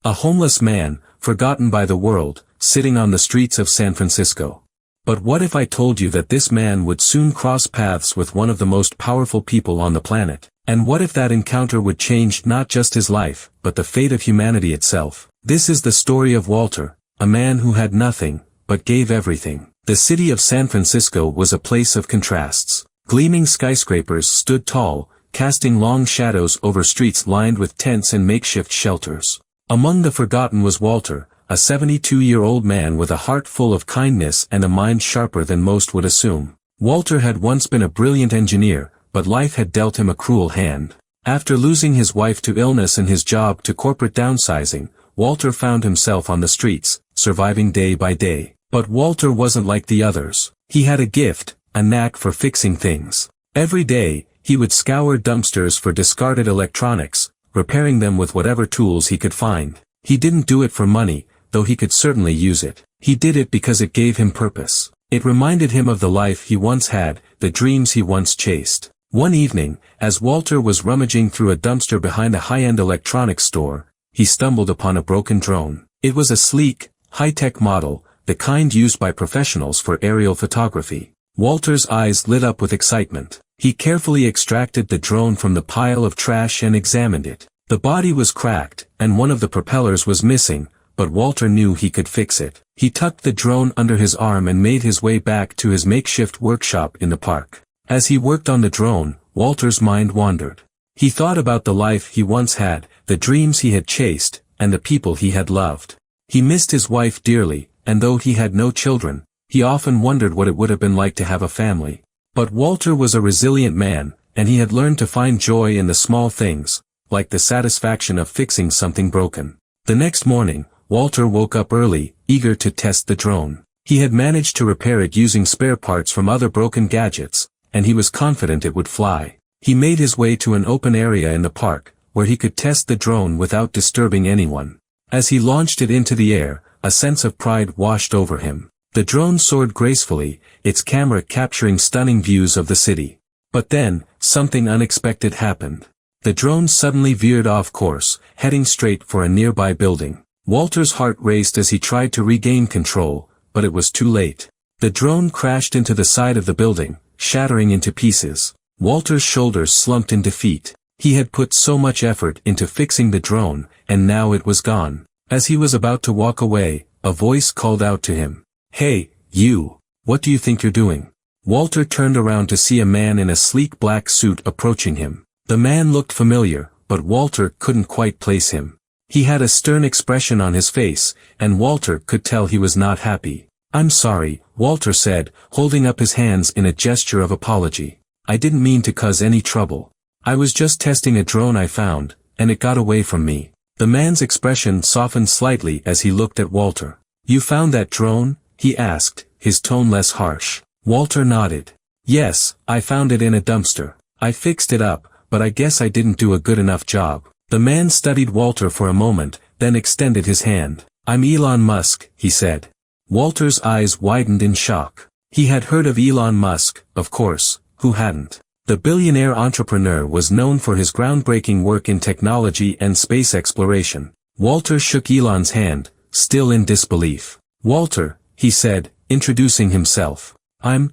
A homeless man, forgotten by the world, sitting on the streets of San Francisco. But what if I told you that this man would soon cross paths with one of the most powerful people on the planet? And what if that encounter would change not just his life, but the fate of humanity itself? This is the story of Walter, a man who had nothing, but gave everything. The city of San Francisco was a place of contrasts. Gleaming skyscrapers stood tall, casting long shadows over streets lined with tents and makeshift shelters. Among the forgotten was Walter, a 72-year-old man with a heart full of kindness and a mind sharper than most would assume. Walter had once been a brilliant engineer, but life had dealt him a cruel hand. After losing his wife to illness and his job to corporate downsizing, Walter found himself on the streets, surviving day by day. But Walter wasn't like the others. He had a gift, a knack for fixing things. Every day, he would scour dumpsters for discarded electronics, repairing them with whatever tools he could find. He didn't do it for money, though he could certainly use it. He did it because it gave him purpose. It reminded him of the life he once had, the dreams he once chased. One evening, as Walter was rummaging through a dumpster behind a high-end electronics store, he stumbled upon a broken drone. It was a sleek, high-tech model, the kind used by professionals for aerial photography. Walter's eyes lit up with excitement. He carefully extracted the drone from the pile of trash and examined it. The body was cracked, and one of the propellers was missing, but Walter knew he could fix it. He tucked the drone under his arm and made his way back to his makeshift workshop in the park. As he worked on the drone, Walter's mind wandered. He thought about the life he once had, the dreams he had chased, and the people he had loved. He missed his wife dearly, and though he had no children, he often wondered what it would have been like to have a family. But Walter was a resilient man, and he had learned to find joy in the small things, like the satisfaction of fixing something broken. The next morning, Walter woke up early, eager to test the drone. He had managed to repair it using spare parts from other broken gadgets, and he was confident it would fly. He made his way to an open area in the park, where he could test the drone without disturbing anyone. As he launched it into the air, a sense of pride washed over him. The drone soared gracefully, its camera capturing stunning views of the city. But then, something unexpected happened. The drone suddenly veered off course, heading straight for a nearby building. Walter's heart raced as he tried to regain control, but it was too late. The drone crashed into the side of the building, shattering into pieces. Walter's shoulders slumped in defeat. He had put so much effort into fixing the drone, and now it was gone. As he was about to walk away, a voice called out to him. "Hey, you! What do you think you're doing?" Walter turned around to see a man in a sleek black suit approaching him. The man looked familiar, but Walter couldn't quite place him. He had a stern expression on his face, and Walter could tell he was not happy. "I'm sorry," Walter said, holding up his hands in a gesture of apology. "I didn't mean to cause any trouble. I was just testing a drone I found, and it got away from me." The man's expression softened slightly as he looked at Walter. "You found that drone?" he asked, his tone less harsh. Walter nodded. "Yes, I found it in a dumpster. I fixed it up, but I guess I didn't do a good enough job." The man studied Walter for a moment, then extended his hand. "I'm Elon Musk," he said. Walter's eyes widened in shock. He had heard of Elon Musk, of course, who hadn't? The billionaire entrepreneur was known for his groundbreaking work in technology and space exploration. Walter shook Elon's hand, still in disbelief. "Walter," he said, introducing himself. I'm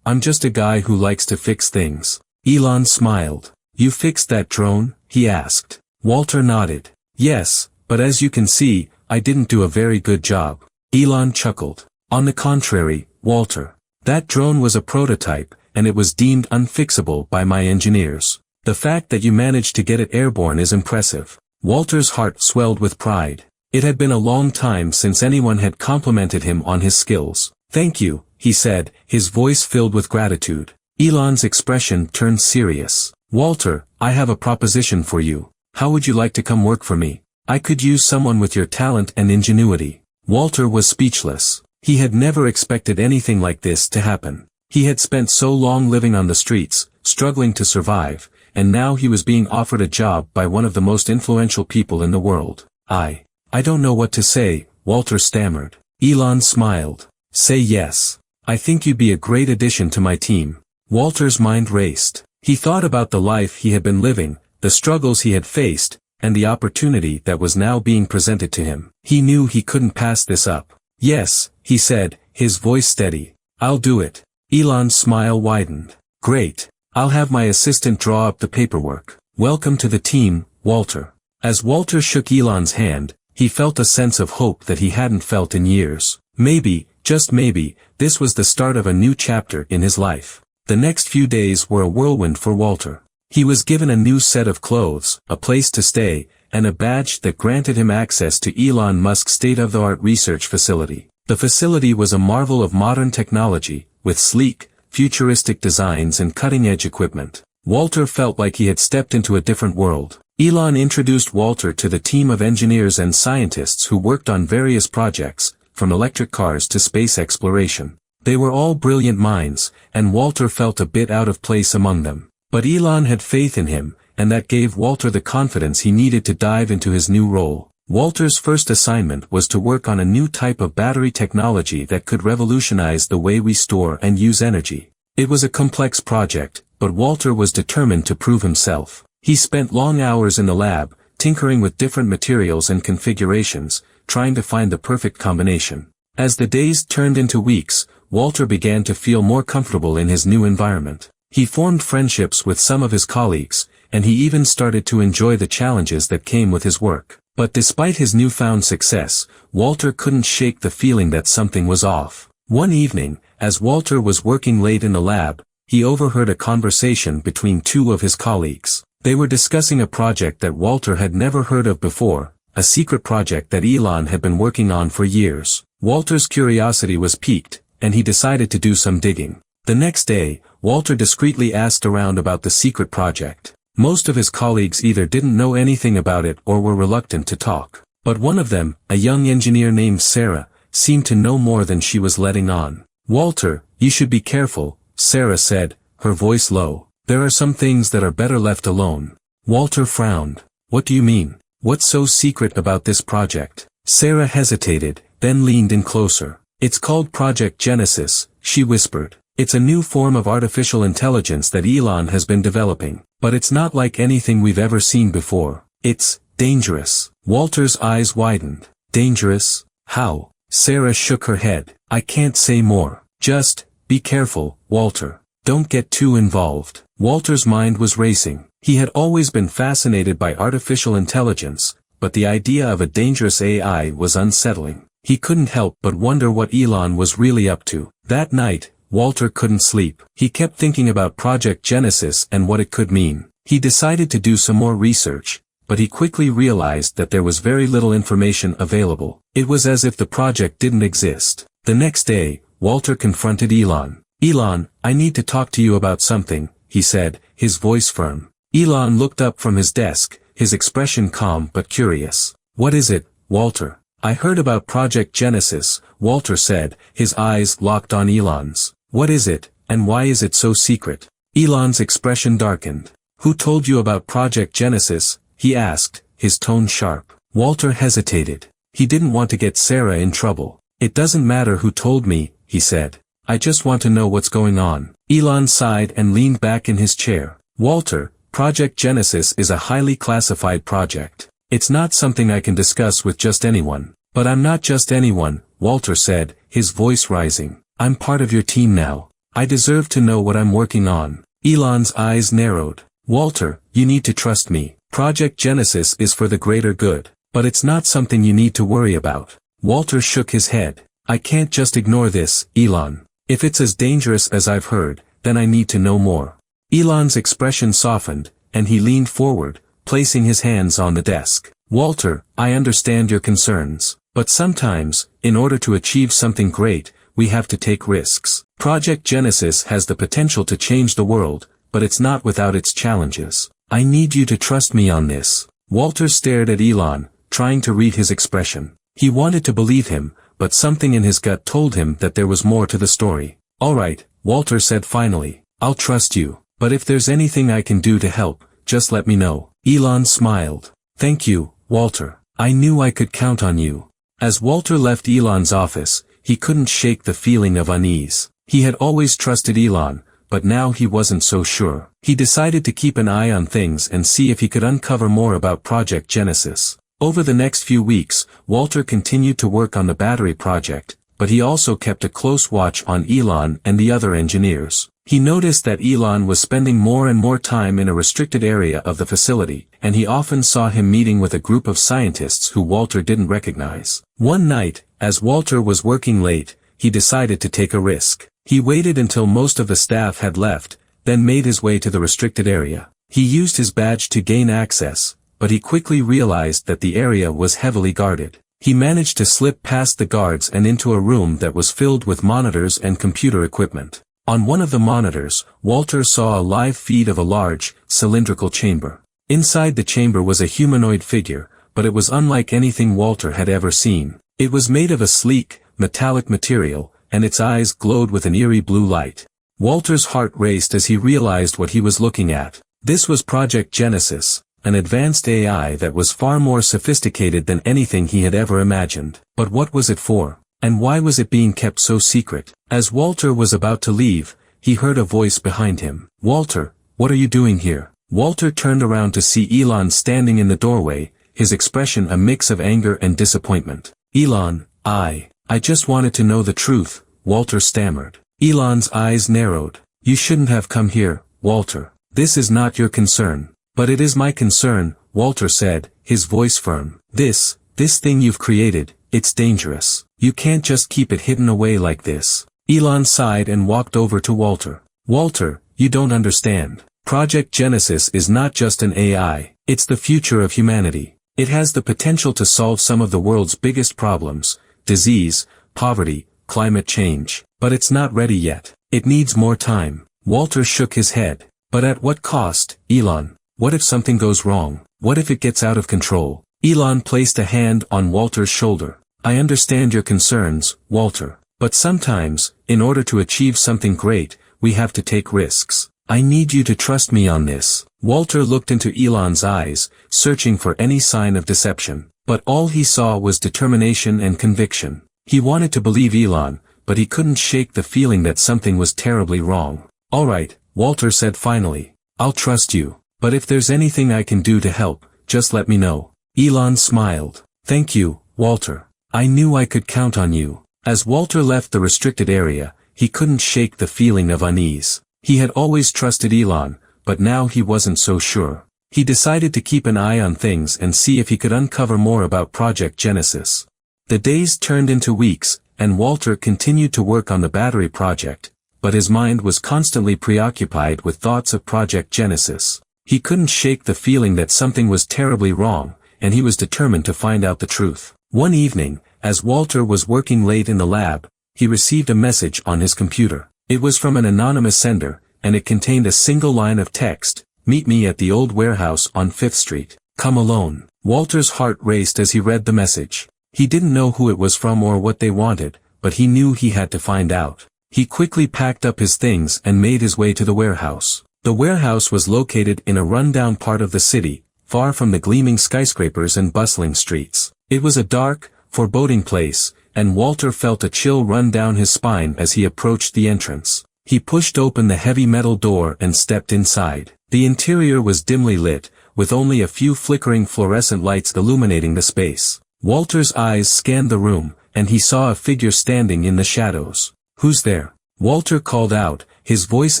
just a guy who likes to fix things." Elon smiled. "You fixed that drone?" he asked. Walter nodded. "Yes, but as you can see, I didn't do a very good job." Elon chuckled. "On the contrary, Walter. That drone was a prototype, and it was deemed unfixable by my engineers. The fact that you managed to get it airborne is impressive." Walter's heart swelled with pride. It had been a long time since anyone had complimented him on his skills. "Thank you," he said, his voice filled with gratitude. Elon's expression turned serious. "Walter, I have a proposition for you. How would you like to come work for me? I could use someone with your talent and ingenuity." Walter was speechless. He had never expected anything like this to happen. He had spent so long living on the streets, struggling to survive, and now he was being offered a job by one of the most influential people in the world. I don't know what to say," Walter stammered. Elon smiled. "Say yes. I think you'd be a great addition to my team." Walter's mind raced. He thought about the life he had been living, the struggles he had faced, and the opportunity that was now being presented to him. He knew he couldn't pass this up. "Yes," he said, his voice steady. "I'll do it." Elon's smile widened. "Great. I'll have my assistant draw up the paperwork. Welcome to the team, Walter." As Walter shook Elon's hand, he felt a sense of hope that he hadn't felt in years. Maybe, just maybe, this was the start of a new chapter in his life. The next few days were a whirlwind for Walter. He was given a new set of clothes, a place to stay, and a badge that granted him access to Elon Musk's state-of-the-art research facility. The facility was a marvel of modern technology, with sleek, futuristic designs and cutting-edge equipment. Walter felt like he had stepped into a different world. Elon introduced Walter to the team of engineers and scientists who worked on various projects, from electric cars to space exploration. They were all brilliant minds, and Walter felt a bit out of place among them. But Elon had faith in him, and that gave Walter the confidence he needed to dive into his new role. Walter's first assignment was to work on a new type of battery technology that could revolutionize the way we store and use energy. It was a complex project, but Walter was determined to prove himself. He spent long hours in the lab, tinkering with different materials and configurations, trying to find the perfect combination. As the days turned into weeks, Walter began to feel more comfortable in his new environment. He formed friendships with some of his colleagues, and he even started to enjoy the challenges that came with his work. But despite his newfound success, Walter couldn't shake the feeling that something was off. One evening, as Walter was working late in the lab, he overheard a conversation between two of his colleagues. They were discussing a project that Walter had never heard of before, a secret project that Elon had been working on for years. Walter's curiosity was piqued, and he decided to do some digging. The next day, Walter discreetly asked around about the secret project. Most of his colleagues either didn't know anything about it or were reluctant to talk. But one of them, a young engineer named Sarah, seemed to know more than she was letting on. "Walter, you should be careful," Sarah said, her voice low. "There are some things that are better left alone." Walter frowned. "What do you mean? What's so secret about this project?" Sarah hesitated, then leaned in closer. "It's called Project Genesis," she whispered. "It's a new form of artificial intelligence that Elon has been developing. But it's not like anything we've ever seen before. It's dangerous." Walter's eyes widened. "Dangerous? How?" Sarah shook her head. "I can't say more. Just, be careful, Walter. Don't get too involved." Walter's mind was racing. He had always been fascinated by artificial intelligence, but the idea of a dangerous AI was unsettling. He couldn't help but wonder what Elon was really up to. That night, Walter couldn't sleep. He kept thinking about Project Genesis and what it could mean. He decided to do some more research, but he quickly realized that there was very little information available. It was as if the project didn't exist. The next day, Walter confronted Elon. "Elon, I need to talk to you about something," he said, his voice firm. Elon looked up from his desk, his expression calm but curious. "What is it, Walter?" "I heard about Project Genesis," Walter said, his eyes locked on Elon's. "What is it, and why is it so secret?" Elon's expression darkened. "Who told you about Project Genesis?" he asked, his tone sharp. Walter hesitated. He didn't want to get Sarah in trouble. "It doesn't matter who told me," he said. "I just want to know what's going on." Elon sighed and leaned back in his chair. "Walter, Project Genesis is a highly classified project. It's not something I can discuss with just anyone." "But I'm not just anyone," Walter said, his voice rising. "I'm part of your team now. I deserve to know what I'm working on." Elon's eyes narrowed. "Walter, you need to trust me. Project Genesis is for the greater good. But it's not something you need to worry about." Walter shook his head. "I can't just ignore this, Elon. If it's as dangerous as I've heard, then I need to know more." Elon's expression softened, and he leaned forward, placing his hands on the desk. "Walter, I understand your concerns. But sometimes, in order to achieve something great, we have to take risks. Project Genesis has the potential to change the world, but it's not without its challenges. I need you to trust me on this." Walter stared at Elon, trying to read his expression. He wanted to believe him, but something in his gut told him that there was more to the story. "All right," Walter said finally. "I'll trust you. But if there's anything I can do to help, just let me know." Elon smiled. "Thank you, Walter. I knew I could count on you." As Walter left Elon's office, he couldn't shake the feeling of unease. He had always trusted Elon, but now he wasn't so sure. He decided to keep an eye on things and see if he could uncover more about Project Genesis. Over the next few weeks, Walter continued to work on the battery project, but he also kept a close watch on Elon and the other engineers. He noticed that Elon was spending more and more time in a restricted area of the facility, and he often saw him meeting with a group of scientists who Walter didn't recognize. One night, as Walter was working late, he decided to take a risk. He waited until most of the staff had left, then made his way to the restricted area. He used his badge to gain access, but he quickly realized that the area was heavily guarded. He managed to slip past the guards and into a room that was filled with monitors and computer equipment. On one of the monitors, Walter saw a live feed of a large, cylindrical chamber. Inside the chamber was a humanoid figure, but it was unlike anything Walter had ever seen. It was made of a sleek, metallic material, and its eyes glowed with an eerie blue light. Walter's heart raced as he realized what he was looking at. This was Project Genesis, an advanced AI that was far more sophisticated than anything he had ever imagined. But what was it for? And why was it being kept so secret? As Walter was about to leave, he heard a voice behind him. "Walter, what are you doing here?" Walter turned around to see Elon standing in the doorway, his expression a mix of anger and disappointment. "Elon, I just wanted to know the truth," Walter stammered. Elon's eyes narrowed. "You shouldn't have come here, Walter. This is not your concern." "But it is my concern," Walter said, his voice firm. This thing you've created, it's dangerous. You can't just keep it hidden away like this." Elon sighed and walked over to Walter. "Walter, you don't understand. Project Genesis is not just an AI, it's the future of humanity. It has the potential to solve some of the world's biggest problems: disease, poverty, climate change. But it's not ready yet. It needs more time." Walter shook his head. "But at what cost, Elon? What if something goes wrong? What if it gets out of control?" Elon placed a hand on Walter's shoulder. "I understand your concerns, Walter. But sometimes, in order to achieve something great, we have to take risks. I need you to trust me on this." Walter looked into Elon's eyes, searching for any sign of deception. But all he saw was determination and conviction. He wanted to believe Elon, but he couldn't shake the feeling that something was terribly wrong. "All right," Walter said finally. "I'll trust you. But if there's anything I can do to help, just let me know." Elon smiled. "Thank you, Walter. I knew I could count on you." As Walter left the restricted area, he couldn't shake the feeling of unease. He had always trusted Elon, but now he wasn't so sure. He decided to keep an eye on things and see if he could uncover more about Project Genesis. The days turned into weeks, and Walter continued to work on the battery project, but his mind was constantly preoccupied with thoughts of Project Genesis. He couldn't shake the feeling that something was terribly wrong, and he was determined to find out the truth. One evening, as Walter was working late in the lab, he received a message on his computer. It was from an anonymous sender, and it contained a single line of text: "Meet me at the old warehouse on 5th Street. Come alone." Walter's heart raced as he read the message. He didn't know who it was from or what they wanted, but he knew he had to find out. He quickly packed up his things and made his way to the warehouse. The warehouse was located in a rundown part of the city, far from the gleaming skyscrapers and bustling streets. It was a dark, foreboding place, and Walter felt a chill run down his spine as he approached the entrance. He pushed open the heavy metal door and stepped inside. The interior was dimly lit, with only a few flickering fluorescent lights illuminating the space. Walter's eyes scanned the room, and he saw a figure standing in the shadows. "Who's there?" Walter called out, his voice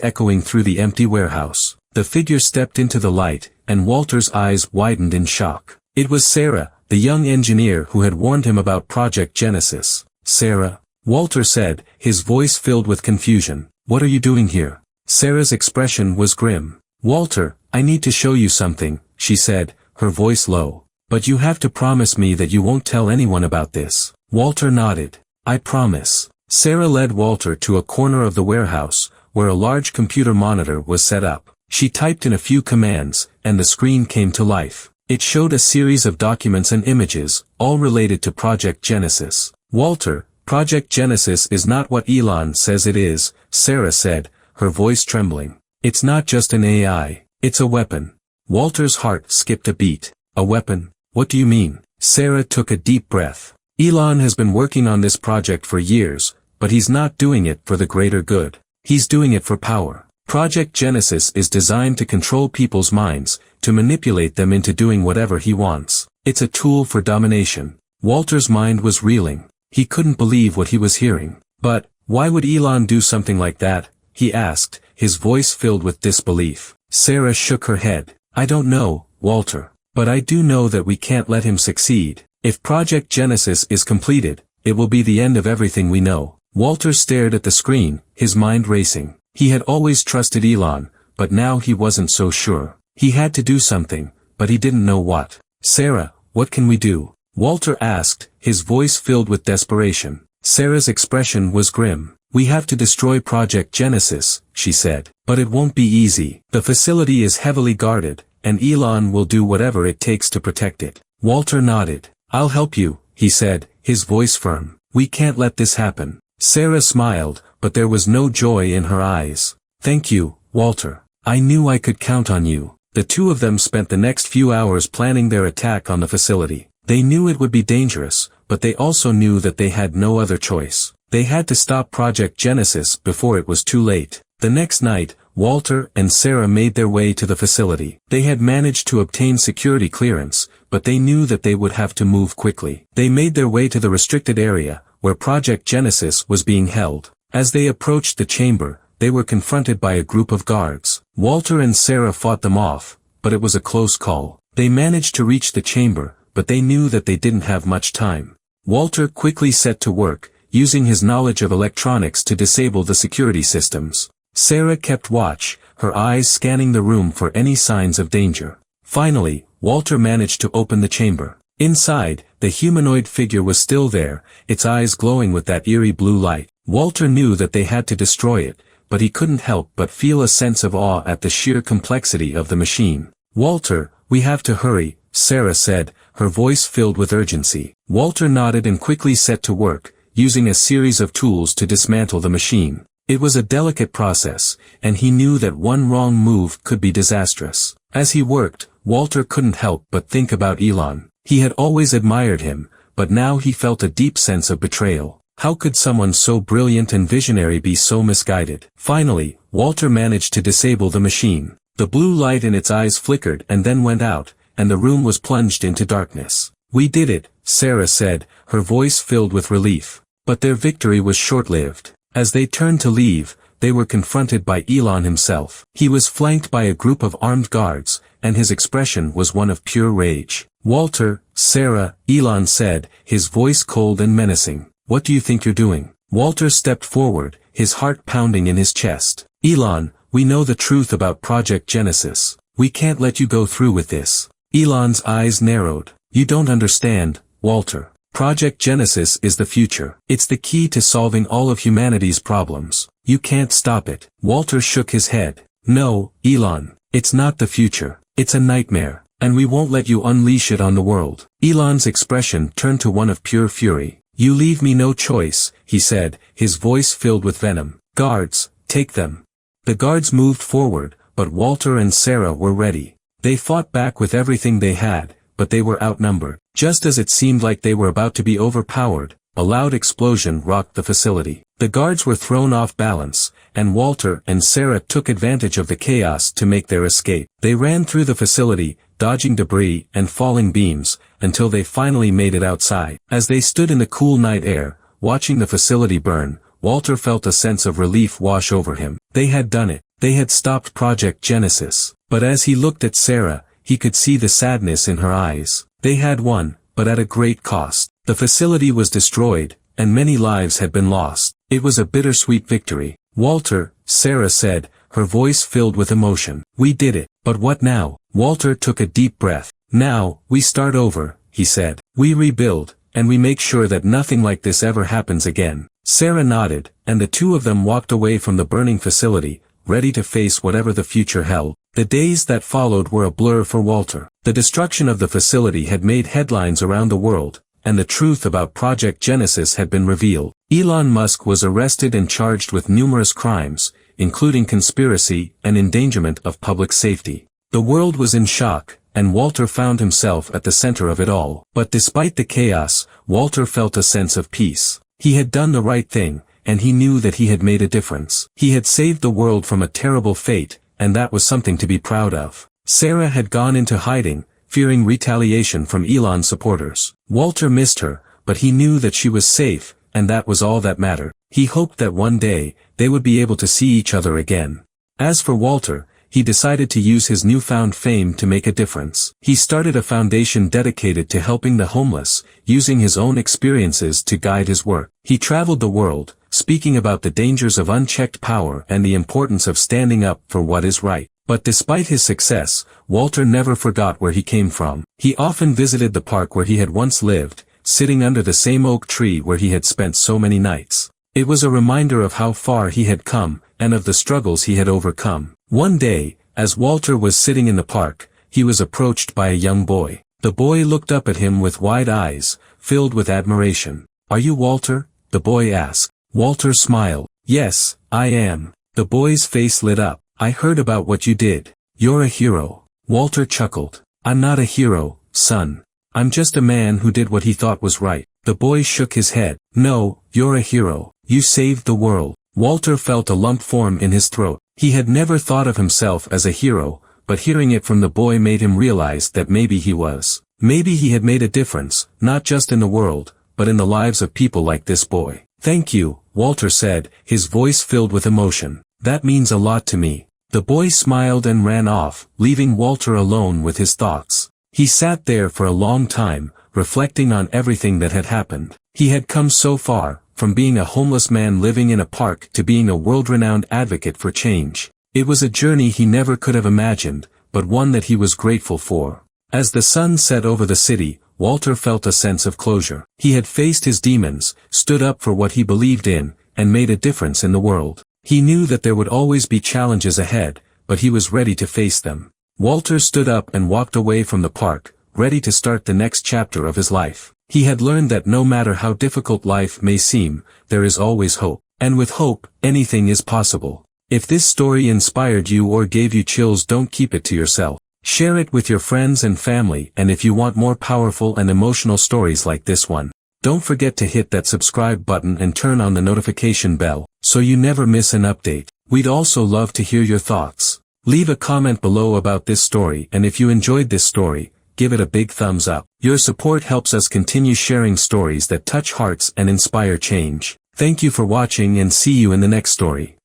echoing through the empty warehouse. The figure stepped into the light, and Walter's eyes widened in shock. It was Sarah, the young engineer who had warned him about Project Genesis. "Sarah?" Walter said, his voice filled with confusion. "What are you doing here?" Sarah's expression was grim. "Walter, I need to show you something," she said, her voice low. "But you have to promise me that you won't tell anyone about this." Walter nodded. "I promise." Sarah led Walter to a corner of the warehouse, where a large computer monitor was set up. She typed in a few commands, and the screen came to life. It showed a series of documents and images, all related to Project Genesis. "Walter, Project Genesis is not what Elon says it is," Sarah said, her voice trembling. "It's not just an AI, it's a weapon." Walter's heart skipped a beat. "A weapon? What do you mean?" Sarah took a deep breath. "Elon has been working on this project for years, but he's not doing it for the greater good. He's doing it for power. Project Genesis is designed to control people's minds, to manipulate them into doing whatever he wants. It's a tool for domination. Walter's mind was reeling. He couldn't believe what he was hearing. But, why would Elon do something like that? He asked, his voice filled with disbelief. Sarah shook her head. I don't know, Walter. But I do know that we can't let him succeed. If Project Genesis is completed, it will be the end of everything we know. Walter stared at the screen, his mind racing. He had always trusted Elon, but now he wasn't so sure. He had to do something, but he didn't know what. Sarah, what can we do? Walter asked, his voice filled with desperation. Sarah's expression was grim. We have to destroy Project Genesis, she said. But it won't be easy. The facility is heavily guarded, and Elon will do whatever it takes to protect it. Walter nodded. I'll help you, he said, his voice firm. We can't let this happen. Sarah smiled, but there was no joy in her eyes. Thank you, Walter. I knew I could count on you. The two of them spent the next few hours planning their attack on the facility. They knew it would be dangerous, but they also knew that they had no other choice. They had to stop Project Genesis before it was too late. The next night, Walter and Sarah made their way to the facility. They had managed to obtain security clearance, but they knew that they would have to move quickly. They made their way to the restricted area, where Project Genesis was being held. As they approached the chamber, they were confronted by a group of guards. Walter and Sarah fought them off, but it was a close call. They managed to reach the chamber, but they knew that they didn't have much time. Walter quickly set to work, using his knowledge of electronics to disable the security systems. Sarah kept watch, her eyes scanning the room for any signs of danger. Finally, Walter managed to open the chamber. Inside, the humanoid figure was still there, its eyes glowing with that eerie blue light. Walter knew that they had to destroy it, but he couldn't help but feel a sense of awe at the sheer complexity of the machine. Walter, we have to hurry, Sarah said, her voice filled with urgency. Walter nodded and quickly set to work, using a series of tools to dismantle the machine. It was a delicate process, and he knew that one wrong move could be disastrous. As he worked, Walter couldn't help but think about Elon. He had always admired him, but now he felt a deep sense of betrayal. How could someone so brilliant and visionary be so misguided? Finally, Walter managed to disable the machine. The blue light in its eyes flickered and then went out, and the room was plunged into darkness. We did it, Sarah said, her voice filled with relief. But their victory was short-lived. As they turned to leave, they were confronted by Elon himself. He was flanked by a group of armed guards, and his expression was one of pure rage. Walter, Sarah, Elon said, his voice cold and menacing. What do you think you're doing? Walter stepped forward, his heart pounding in his chest. Elon, we know the truth about Project Genesis. We can't let you go through with this. Elon's eyes narrowed. You don't understand, Walter. Project Genesis is the future. It's the key to solving all of humanity's problems. You can't stop it. Walter shook his head. No, Elon. It's not the future. It's a nightmare. And we won't let you unleash it on the world. Elon's expression turned to one of pure fury. You leave me no choice, he said, his voice filled with venom. Guards, take them. The guards moved forward, but Walter and Sarah were ready. They fought back with everything they had, but they were outnumbered. Just as it seemed like they were about to be overpowered, a loud explosion rocked the facility. The guards were thrown off balance, and Walter and Sarah took advantage of the chaos to make their escape. They ran through the facility, dodging debris and falling beams, until they finally made it outside. As they stood in the cool night air, watching the facility burn, Walter felt a sense of relief wash over him. They had done it. They had stopped Project Genesis. But as he looked at Sarah, he could see the sadness in her eyes. They had won, but at a great cost. The facility was destroyed, and many lives had been lost. It was a bittersweet victory. Walter, Sarah said, her voice filled with emotion. We did it. But what now? Walter took a deep breath. Now, we start over, he said. We rebuild, and we make sure that nothing like this ever happens again. Sarah nodded, and the two of them walked away from the burning facility, ready to face whatever the future held. The days that followed were a blur for Walter. The destruction of the facility had made headlines around the world, and the truth about Project Genesis had been revealed. Elon Musk was arrested and charged with numerous crimes, including conspiracy and endangerment of public safety. The world was in shock, and Walter found himself at the center of it all. But despite the chaos, Walter felt a sense of peace. He had done the right thing, and he knew that he had made a difference. He had saved the world from a terrible fate, and that was something to be proud of. Sarah had gone into hiding, fearing retaliation from Elon's supporters. Walter missed her, but he knew that she was safe, and that was all that mattered. He hoped that one day, they would be able to see each other again. As for Walter, he decided to use his newfound fame to make a difference. He started a foundation dedicated to helping the homeless, using his own experiences to guide his work. He traveled the world, speaking about the dangers of unchecked power and the importance of standing up for what is right. But despite his success, Walter never forgot where he came from. He often visited the park where he had once lived, sitting under the same oak tree where he had spent so many nights. It was a reminder of how far he had come, and of the struggles he had overcome. One day, as Walter was sitting in the park, he was approached by a young boy. The boy looked up at him with wide eyes, filled with admiration. "Are you Walter?" the boy asked. Walter smiled. "Yes, I am." The boy's face lit up. "I heard about what you did. You're a hero." Walter chuckled. "I'm not a hero, son. I'm just a man who did what he thought was right." The boy shook his head. "No, you're a hero. You saved the world." Walter felt a lump form in his throat. He had never thought of himself as a hero, but hearing it from the boy made him realize that maybe he was. Maybe he had made a difference, not just in the world, but in the lives of people like this boy. "Thank you," Walter said, his voice filled with emotion. "That means a lot to me." The boy smiled and ran off, leaving Walter alone with his thoughts. He sat there for a long time, reflecting on everything that had happened. He had come so far, from being a homeless man living in a park to being a world-renowned advocate for change. It was a journey he never could have imagined, but one that he was grateful for. As the sun set over the city, Walter felt a sense of closure. He had faced his demons, stood up for what he believed in, and made a difference in the world. He knew that there would always be challenges ahead, but he was ready to face them. Walter stood up and walked away from the park, ready to start the next chapter of his life. He had learned that no matter how difficult life may seem, there is always hope. And with hope, anything is possible. If this story inspired you or gave you chills, don't keep it to yourself. Share it with your friends and family, and if you want more powerful and emotional stories like this one, don't forget to hit that subscribe button and turn on the notification bell, so you never miss an update. We'd also love to hear your thoughts. Leave a comment below about this story, and if you enjoyed this story, give it a big thumbs up. Your support helps us continue sharing stories that touch hearts and inspire change. Thank you for watching, and see you in the next story.